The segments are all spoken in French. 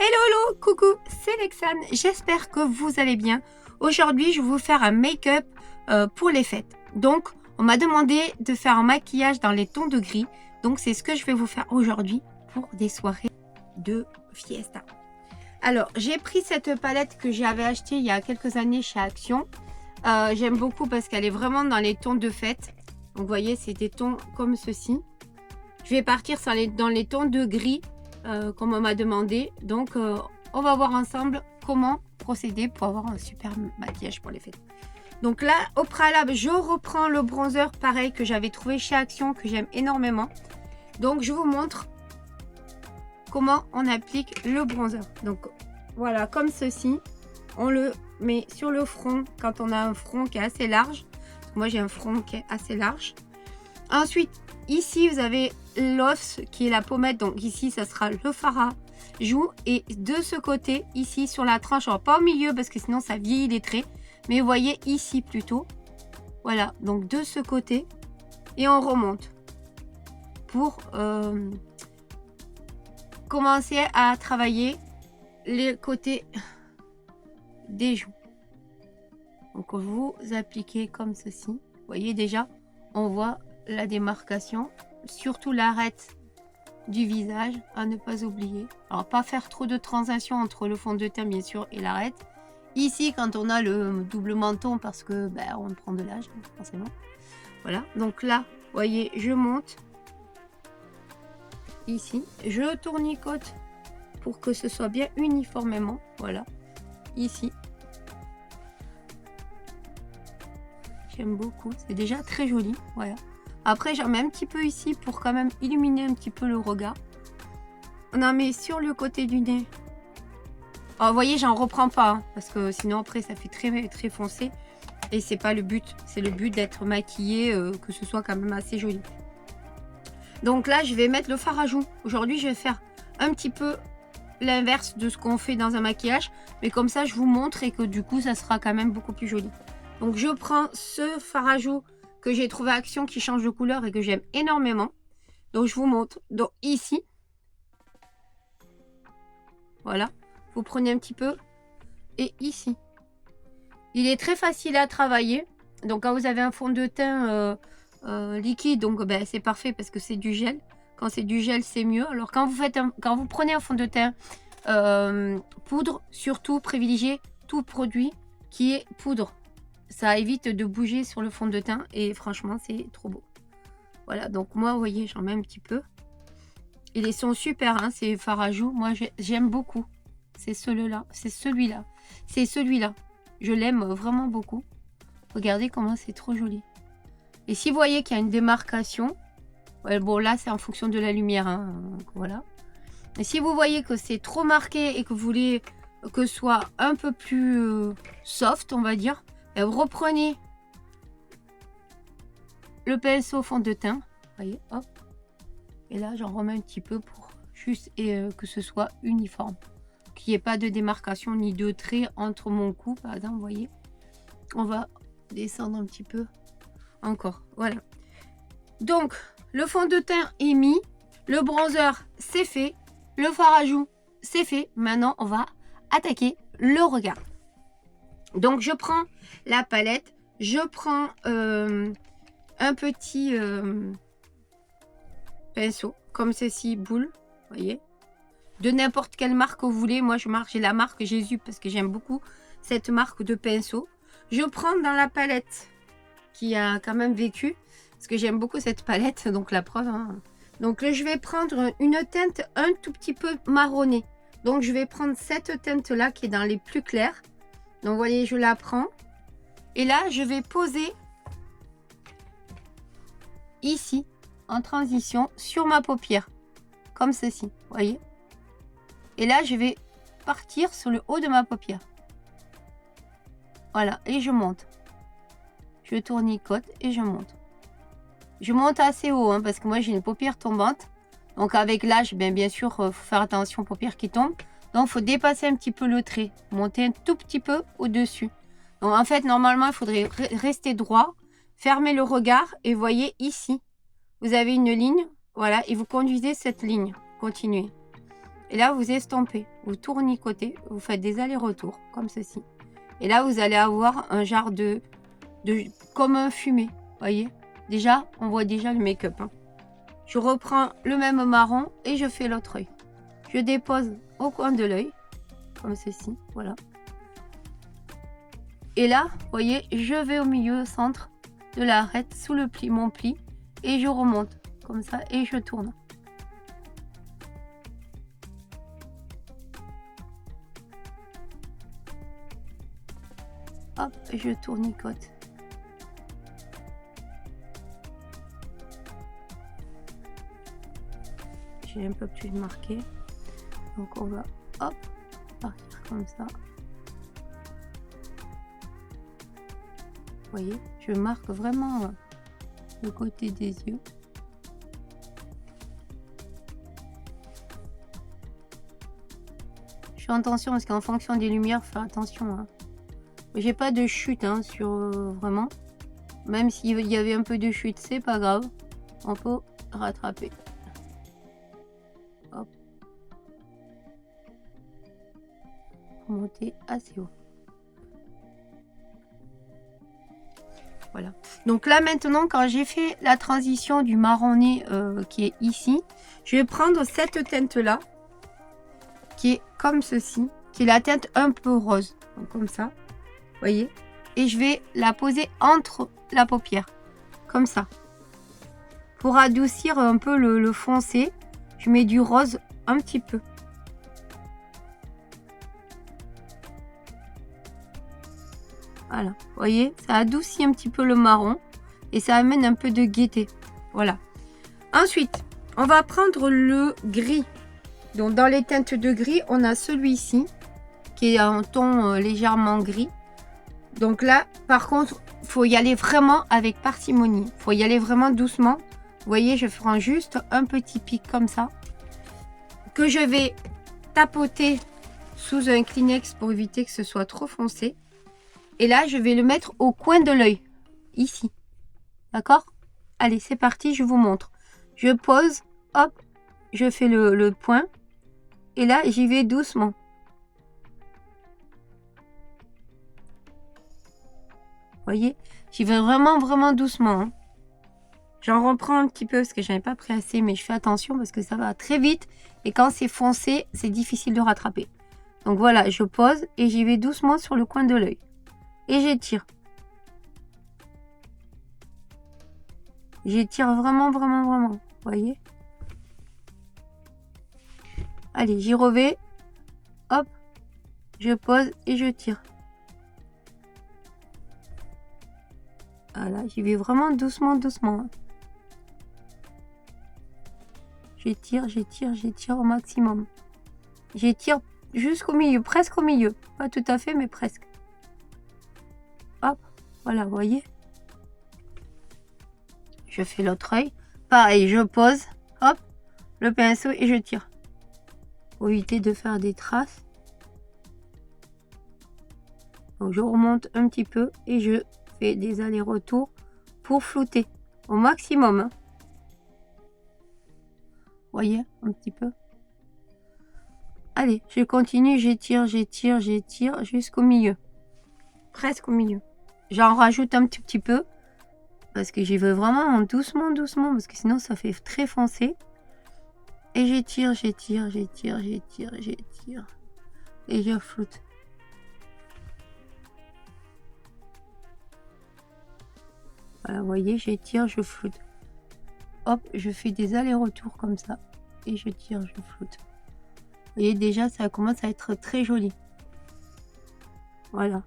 Hello, coucou, c'est Lexane, j'espère que vous allez bien. Aujourd'hui, je vais vous faire un make-up pour les fêtes. Donc, on m'a demandé de faire un maquillage dans les tons de gris. Donc, c'est ce que je vais vous faire aujourd'hui pour des soirées de fiesta. Alors, j'ai pris cette palette que j'avais achetée il y a quelques années chez Action. J'aime beaucoup parce qu'elle est vraiment dans les tons de fête. Donc, vous voyez, c'est des tons comme ceci. Je vais partir dans les tons de gris. Comme on m'a demandé. Donc, on va voir ensemble comment procéder pour avoir un super maquillage pour les fêtes. Donc là, au préalable, je reprends le bronzer pareil que j'avais trouvé chez Action, que j'aime énormément. Donc, je vous montre comment on applique le bronzer. Donc, voilà, comme ceci. On le met sur le front quand on a un front qui est assez large. Moi, j'ai un front qui est assez large. Ensuite, ici, vous avez l'os qui est la pommette. Donc ici, ça sera le fard à joues. Et de ce côté, ici, sur la tranche, alors pas au milieu parce que sinon, ça vieillit les traits. Mais vous voyez ici plutôt. Voilà, donc de ce côté. Et on remonte pour commencer à travailler les côtés des joues. Donc vous appliquez comme ceci. Vous voyez déjà, on voit la démarcation, surtout l'arête du visage à ne pas oublier. Alors pas faire trop de transition entre le fond de teint bien sûr et l'arête. Ici quand on a le double menton parce que on prend de l'âge forcément. Voilà, donc là vous voyez je monte ici, je tournicote pour que ce soit bien uniformément. Voilà, ici. J'aime beaucoup, c'est déjà très joli. Voilà. Après, j'en mets un petit peu ici pour quand même illuminer un petit peu le regard. On en met sur le côté du nez. Alors, vous voyez, j'en reprends pas, hein, parce que sinon après, ça fait très foncé. Et c'est pas le but. C'est le but d'être maquillé, que ce soit quand même assez joli. Donc là, je vais mettre le fard à joues. Aujourd'hui, je vais faire un petit peu l'inverse de ce qu'on fait dans un maquillage. Mais comme ça, je vous montre et que du coup, ça sera quand même beaucoup plus joli. Donc, je prends ce fard à joues que j'ai trouvé à Action qui change de couleur et que j'aime énormément. Donc je vous montre. Donc ici, voilà, vous prenez un petit peu et ici. Il est très facile à travailler. Donc quand vous avez un fond de teint liquide, donc c'est parfait parce que c'est du gel. Quand c'est du gel, c'est mieux. Alors quand vous prenez un fond de teint poudre, surtout privilégiez tout produit qui est poudre. Ça évite de bouger sur le fond de teint et franchement c'est trop beau. Voilà, donc moi vous voyez j'en mets un petit peu. Et ils sont super hein, ces fards à joues. Moi j'aime beaucoup. C'est celui-là. Je l'aime vraiment beaucoup. Regardez comment c'est trop joli. Et si vous voyez qu'il y a une démarcation, ouais, bon là c'est en fonction de la lumière. Hein, donc, voilà. Et si vous voyez que c'est trop marqué et que vous voulez que ce soit un peu plus soft, on va dire. Vous reprenez le pinceau fond de teint, voyez, hop, et là j'en remets un petit peu pour juste que ce soit uniforme, qu'il n'y ait pas de démarcation ni de trait entre mon cou, par exemple, vous voyez. On va descendre un petit peu encore, voilà. Donc le fond de teint est mis, le bronzer c'est fait, le fard à joues c'est fait. Maintenant on va attaquer le regard. Donc je prends la palette, je prends un petit pinceau comme ceci, boule, voyez, de n'importe quelle marque que vous voulez. Moi j'ai la marque Jésus parce que j'aime beaucoup cette marque de pinceau. Je prends dans la palette qui a quand même vécu, parce que j'aime beaucoup cette palette, donc la preuve. Hein. Donc là, je vais prendre une teinte un tout petit peu marronnée. Donc je vais prendre cette teinte là qui est dans les plus clairs. Donc vous voyez, je la prends. Et là, je vais poser ici, en transition, sur ma paupière. Comme ceci, vous voyez. Et là, je vais partir sur le haut de ma paupière. Voilà, et je monte. Je tournicote et je monte. Je monte assez haut, hein, parce que moi, j'ai une paupière tombante. Donc avec l'âge, bien sûr, il faut faire attention aux paupières qui tombent. Donc, il faut dépasser un petit peu le trait. Monter un tout petit peu au-dessus. Donc, en fait, normalement, il faudrait rester droit. Fermer le regard. Et voyez ici, vous avez une ligne. Voilà. Et vous conduisez cette ligne. Continuez. Et là, vous estompez, vous tournicotez, vous faites des allers-retours, comme ceci. Et là, vous allez avoir un genre comme un fumé, voyez. Déjà, on voit déjà le make-up. Hein. Je reprends le même marron et je fais l'autre œil. Je dépose au coin de l'œil, comme ceci, voilà. Et là, vous voyez, je vais au milieu, au centre de l'arête, sous le pli, mon pli, et je remonte, comme ça, et je tourne. Hop, je tournicote. J'ai un peu plus marqué. Donc on va, hop, partir comme ça. Vous voyez, je marque vraiment le côté des yeux. Je fais attention parce qu'en fonction des lumières, faire attention. Hein. J'ai pas de chute hein, sur vraiment. Même s'il y avait un peu de chute, c'est pas grave. On peut rattraper. Hop. Monter assez haut. Voilà. Donc là maintenant, quand j'ai fait la transition du marronné qui est ici, je vais prendre cette teinte là, qui est comme ceci, qui est la teinte un peu rose, donc comme ça. Voyez, et je vais la poser entre la paupière comme ça pour adoucir un peu le foncé. Je mets du rose un petit peu, voilà, vous voyez, ça adoucit un petit peu le marron et ça amène un peu de gaieté. Voilà, ensuite on va prendre le gris. Donc dans les teintes de gris, on a celui-ci qui est en ton légèrement gris. Donc là, par contre, il faut y aller vraiment avec parcimonie. Il faut y aller vraiment doucement. Vous voyez, je ferai juste un petit pic comme ça. Que je vais tapoter sous un Kleenex pour éviter que ce soit trop foncé. Et là, je vais le mettre au coin de l'œil. Ici. D'accord? Allez, c'est parti, je vous montre. Je pose, hop, je fais le point. Et là, j'y vais doucement. Voyez, j'y vais vraiment doucement. Hein. J'en reprends un petit peu parce que je n'avais pas pris assez, mais je fais attention parce que ça va très vite. Et quand c'est foncé, c'est difficile de rattraper. Donc voilà, je pose et j'y vais doucement sur le coin de l'œil. Et j'étire. J'étire vraiment. Vous voyez? Allez, j'y revais. Hop, je pose et je tire. Voilà, j'y vais vraiment doucement. J'étire au maximum. J'étire jusqu'au milieu, presque au milieu. Pas tout à fait, mais presque. Hop, voilà, vous voyez. Je fais l'autre œil. Pareil, je pose, hop, le pinceau et je tire. Pour éviter de faire des traces. Donc je remonte un petit peu et je fais des allers-retours pour flouter au maximum. Hein. Voyez un petit peu. Allez, je continue, j'étire jusqu'au milieu. Presque au milieu. J'en rajoute un petit peu parce que j'y vais vraiment doucement parce que sinon ça fait très foncé. Et j'étire et je floute. Voilà, vous voyez, j'étire, je floute. Hop, je fais des allers-retours comme ça. Et je tire, je floute. Vous voyez, déjà, ça commence à être très joli. Voilà.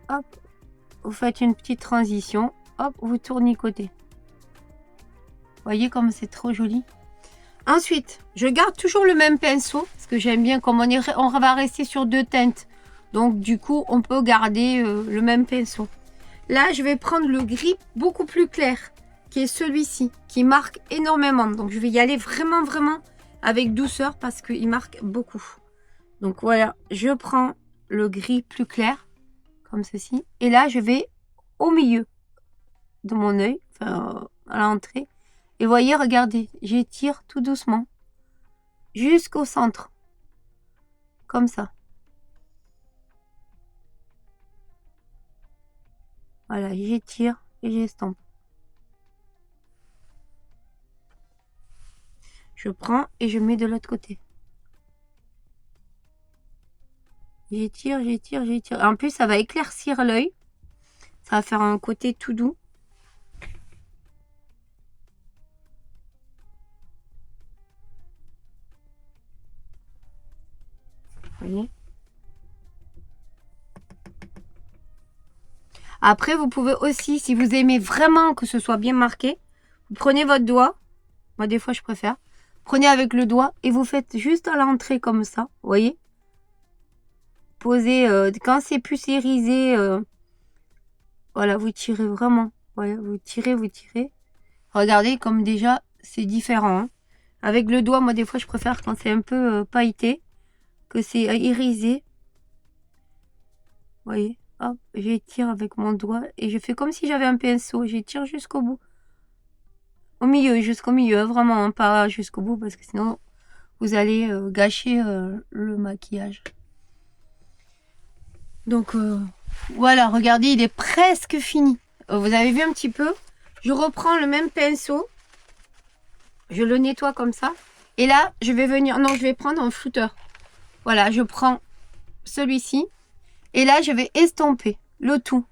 Hop, vous faites une petite transition. Hop, vous tournicotez. Vous voyez comme c'est trop joli. Ensuite, je garde toujours le même pinceau. Parce que j'aime bien, comme on va rester sur 2 teintes. Donc, du coup, on peut garder le même pinceau. Là, je vais prendre le gris beaucoup plus clair, qui est celui-ci, qui marque énormément. Donc, je vais y aller vraiment avec douceur parce qu'il marque beaucoup. Donc, voilà, je prends le gris plus clair, comme ceci. Et là, je vais au milieu de mon œil, enfin, à l'entrée. Et voyez, regardez, j'étire tout doucement. jusqu'au centre. Comme ça. Voilà, j'étire et j'estompe. Je prends et je mets de l'autre côté. J'étire, j'étire, j'étire. En plus, ça va éclaircir l'œil. Ça va faire un côté tout doux. Vous voyez? Après, vous pouvez aussi, si vous aimez vraiment que ce soit bien marqué, vous prenez votre doigt. Moi, des fois, je préfère. Prenez avec le doigt et vous faites juste à l'entrée comme ça. Vous voyez? Posez, quand c'est plus irisé, voilà, vous tirez vraiment. Voilà, vous tirez, vous tirez. Regardez comme déjà, c'est différent. Hein. Avec le doigt, moi, des fois, je préfère quand c'est un peu pailleté, que c'est irisé. Vous voyez? Hop, j'étire avec mon doigt et je fais comme si j'avais un pinceau. J'étire jusqu'au bout. Au milieu, jusqu'au milieu, vraiment, hein, pas jusqu'au bout parce que sinon, vous allez gâcher le maquillage. Donc, voilà, regardez, il est presque fini. Vous avez vu un petit peu? Je reprends le même pinceau. Je le nettoie comme ça. Et là, je vais venir... Non, je vais prendre un flouteur. Voilà, je prends celui-ci. Et là, je vais estomper le tout.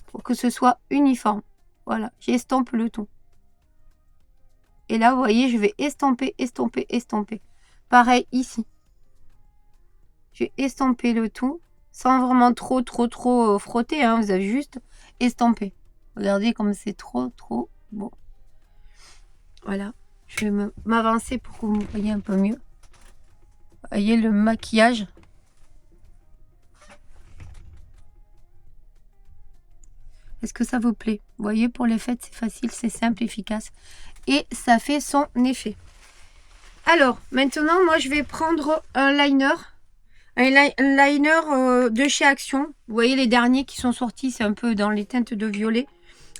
Pour que ce soit uniforme. Voilà, j'estompe le tout. Et là, vous voyez, je vais estomper, estomper, estomper. Pareil ici. Je vais estomper le tout. Sans vraiment trop frotter. Hein, vous avez juste estampé. Regardez comme c'est trop beau. Voilà. Je vais m'avancer pour que vous me voyez un peu mieux. Vous voyez le maquillage. Est-ce que ça vous plaît? Vous voyez, pour les fêtes, c'est facile, c'est simple, efficace. Et ça fait son effet. Alors, maintenant, moi, je vais prendre un liner. Un liner de chez Action. Vous voyez, les derniers qui sont sortis, c'est un peu dans les teintes de violet.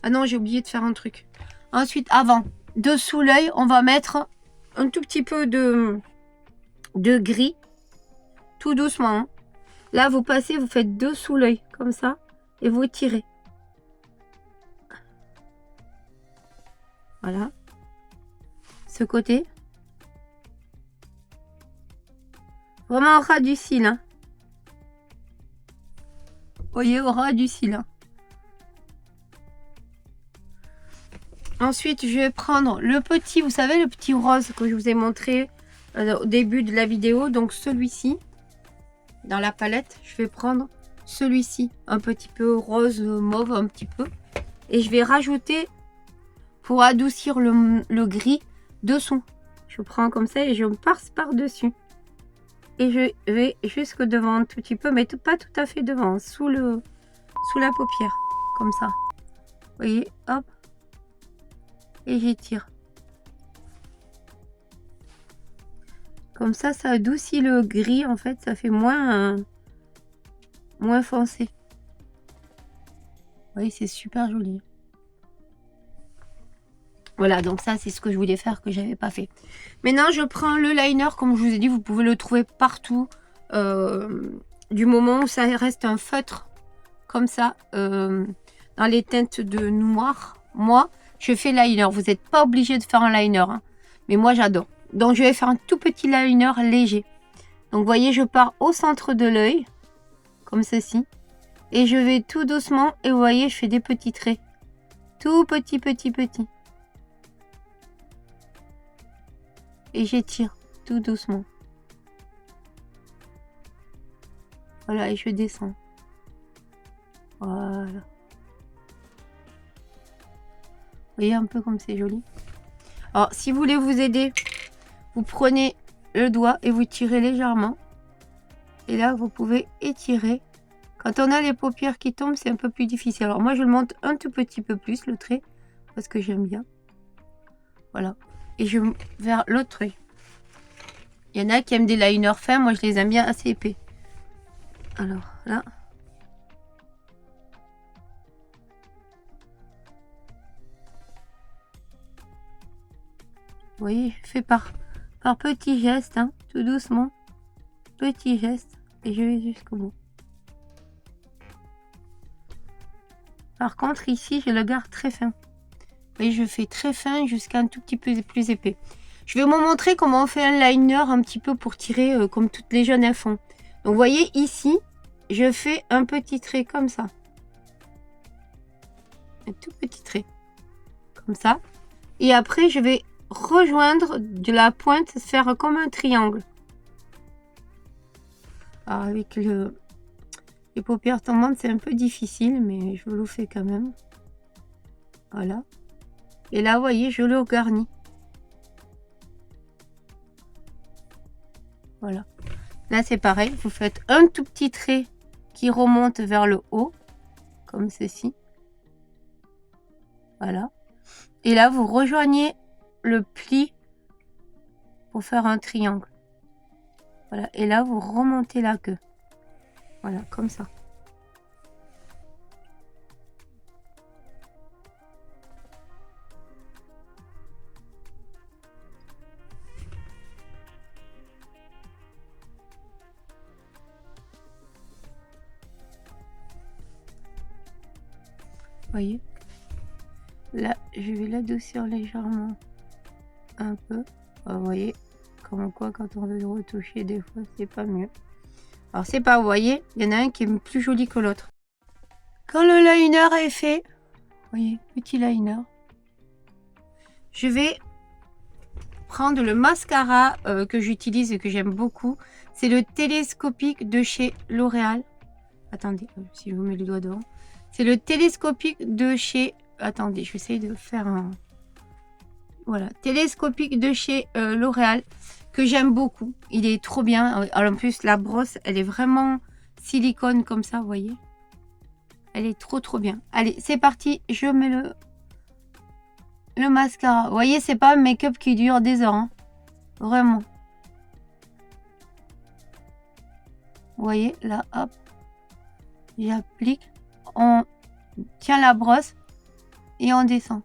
Ah non, j'ai oublié de faire un truc. Ensuite, avant, dessous l'œil, on va mettre un tout petit peu de gris. Tout doucement. Hein. Là, vous passez, vous faites dessous l'œil, comme ça. Et vous tirez. Voilà. Ce côté. Vraiment au ras du cil. Hein. Vous voyez, au ras du cil. Hein. Ensuite, je vais prendre le petit, vous savez, le petit rose que je vous ai montré au début de la vidéo. Donc celui-ci, dans la palette, je vais prendre celui-ci, un petit peu rose mauve, un petit peu. Et je vais rajouter, pour adoucir le gris, dessous. Je prends comme ça et je passe par-dessus. Et je vais jusque devant un tout petit peu, mais pas tout à fait devant, sous la paupière, comme ça. Vous voyez, hop. Et j'étire. Comme ça, ça adoucit le gris, en fait, ça fait moins foncé. Vous voyez, c'est super joli. Voilà, donc ça, c'est ce que je voulais faire, que j'avais pas fait. Maintenant, je prends le liner, comme je vous ai dit, vous pouvez le trouver partout. Du moment où ça reste un feutre, comme ça, dans les teintes de noir. Moi, je fais liner. Vous n'êtes pas obligé de faire un liner. Hein. Mais moi, j'adore. Donc, je vais faire un tout petit liner léger. Donc, vous voyez, je pars au centre de l'œil, comme ceci. Et je vais tout doucement, et vous voyez, je fais des petits traits. Tout petit. Et j'étire tout doucement. Voilà, et je descends. Voilà. Vous voyez un peu comme c'est joli. Alors, si vous voulez vous aider, vous prenez le doigt et vous tirez légèrement. Et là, vous pouvez étirer. Quand on a les paupières qui tombent, c'est un peu plus difficile. Alors, moi, je le monte un tout petit peu plus, le trait, parce que j'aime bien. Voilà. Et je vers l'autre œil. Il y en a qui aiment des liners fins. Moi, je les aime bien assez épais. Alors, là. Vous voyez, je fais par par petits gestes, hein, tout doucement. Petits gestes. Et je vais jusqu'au bout. Par contre, ici, je le garde très fin. Et je fais très fin jusqu'à un tout petit peu plus épais. Je vais vous montrer comment on fait un liner un petit peu pour tirer comme toutes les jeunes elles font. Donc, vous voyez ici, je fais un petit trait comme ça. Un tout petit trait. Comme ça. Et après, je vais rejoindre de la pointe, faire comme un triangle. Alors, avec les paupières tombantes, c'est un peu difficile, mais je le fais quand même. Voilà. Et là, vous voyez, je le garnis. Voilà. Là, c'est pareil. Vous faites un tout petit trait qui remonte vers le haut, comme ceci. Voilà. Et là, vous rejoignez le pli pour faire un triangle. Voilà. Et là, vous remontez la queue. Voilà, comme ça. Voyez, là je vais l'adoucir légèrement un peu. Vous voyez, comme quoi quand on veut le retoucher des fois c'est pas mieux. Alors c'est pas, vous voyez, il y en a un qui est plus joli que l'autre. Quand le liner est fait, vous voyez, petit liner, je vais prendre le mascara que j'utilise et que j'aime beaucoup. C'est le télescopique de chez L'Oréal. Attendez, si je vous mets le doigt devant. C'est le télescopique de chez... Attendez, je vais essayer de faire un... Voilà, télescopique de chez L'Oréal, que j'aime beaucoup. Il est trop bien. Alors, en plus, la brosse, elle est vraiment silicone comme ça, vous voyez. Elle est trop bien. Allez, c'est parti. Je mets le mascara. Vous voyez, c'est pas un make-up qui dure des heures. Hein. Vraiment. Vous voyez, là, hop. J'applique. On tient la brosse et on descend.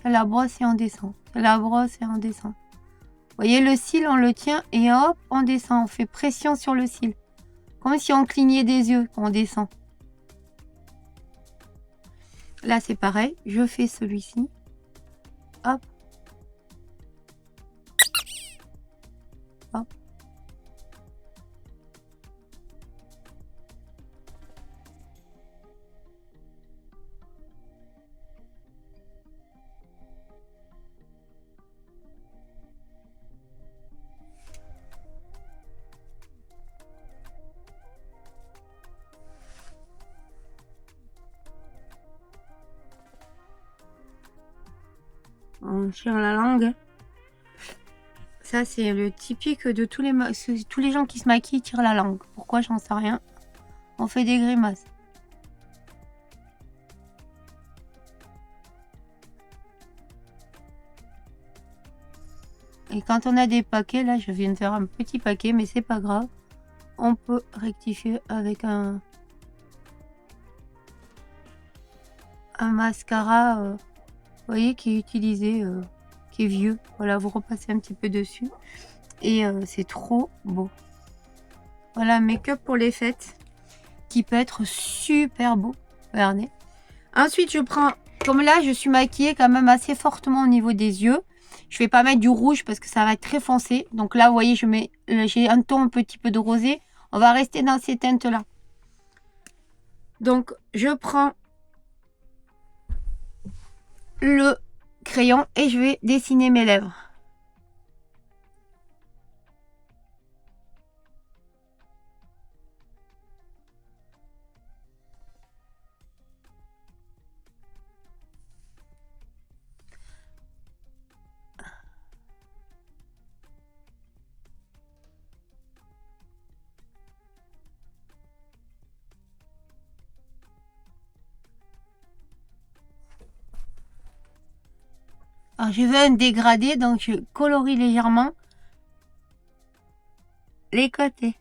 La brosse et on descend. La brosse et on descend. Vous voyez le cil, on le tient et hop, on descend. On fait pression sur le cil. Comme si on clignait des yeux quand on descend. Là, c'est pareil. Je fais celui-ci. Hop. Hop. On tire la langue. Ça, c'est le typique de tous les gens qui se maquillent tirent la langue. Pourquoi, j'en sais rien. On fait des grimaces. Et quand on a des paquets, là, je viens de faire un petit paquet, mais c'est pas grave. On peut rectifier avec un mascara, vous voyez, qui est utilisé, qui est vieux. Voilà, vous repassez un petit peu dessus. Et c'est trop beau. Voilà, make-up pour les fêtes, qui peut être super beau. Regardez. Ensuite, je prends, comme là, je suis maquillée quand même assez fortement au niveau des yeux. Je vais pas mettre du rouge parce que ça va être très foncé. Donc là, vous voyez, j'ai un ton un petit peu de rosé. On va rester dans ces teintes-là. Donc, je prends le crayon et je vais dessiner mes lèvres. Alors, je veux un dégradé, donc je colorie légèrement les côtés.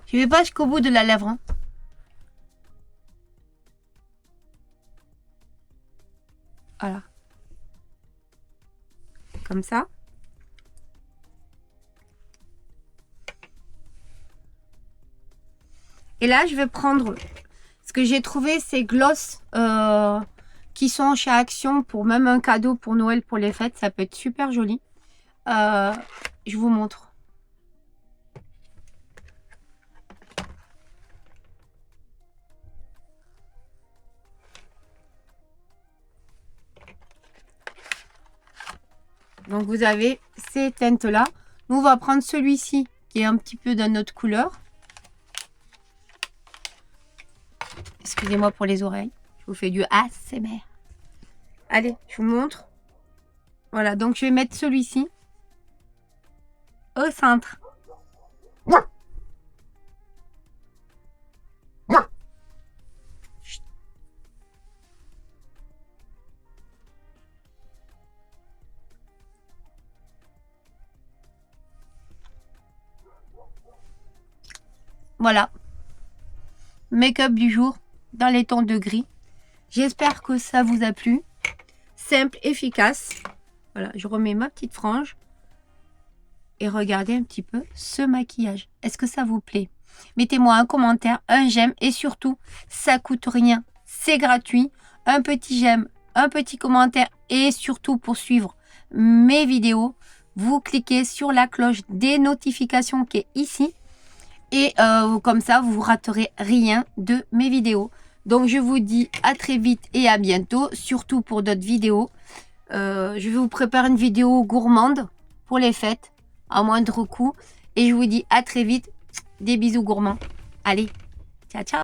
Je vais pas jusqu'au bout de la lèvre. Hein. Voilà. Comme ça. Et là, je vais prendre ce que j'ai trouvé, ces glosses qui sont chez Action pour même un cadeau pour Noël, pour les fêtes. Ça peut être super joli. Je vous montre. Donc vous avez ces teintes là. Nous on va prendre celui-ci qui est un petit peu d'une autre couleur. Excusez-moi pour les oreilles. Je vous fais du ASMR. Allez, je vous montre. Voilà, donc je vais mettre celui-ci au centre. Voilà. Make-up du jour dans les tons de gris. J'espère que ça vous a plu. Simple, efficace. Voilà, je remets ma petite frange. Et regardez un petit peu ce maquillage. Est-ce que ça vous plaît? Mettez-moi un commentaire, un j'aime et surtout, ça coûte rien. C'est gratuit. Un petit j'aime, un petit commentaire et surtout pour suivre mes vidéos, vous cliquez sur la cloche des notifications qui est ici. Et comme ça, vous ne raterez rien de mes vidéos. Donc, je vous dis à très vite et à bientôt, surtout pour d'autres vidéos. Je vais vous préparer une vidéo gourmande pour les fêtes, à moindre coût. Et je vous dis à très vite. Des bisous gourmands. Allez, ciao, ciao.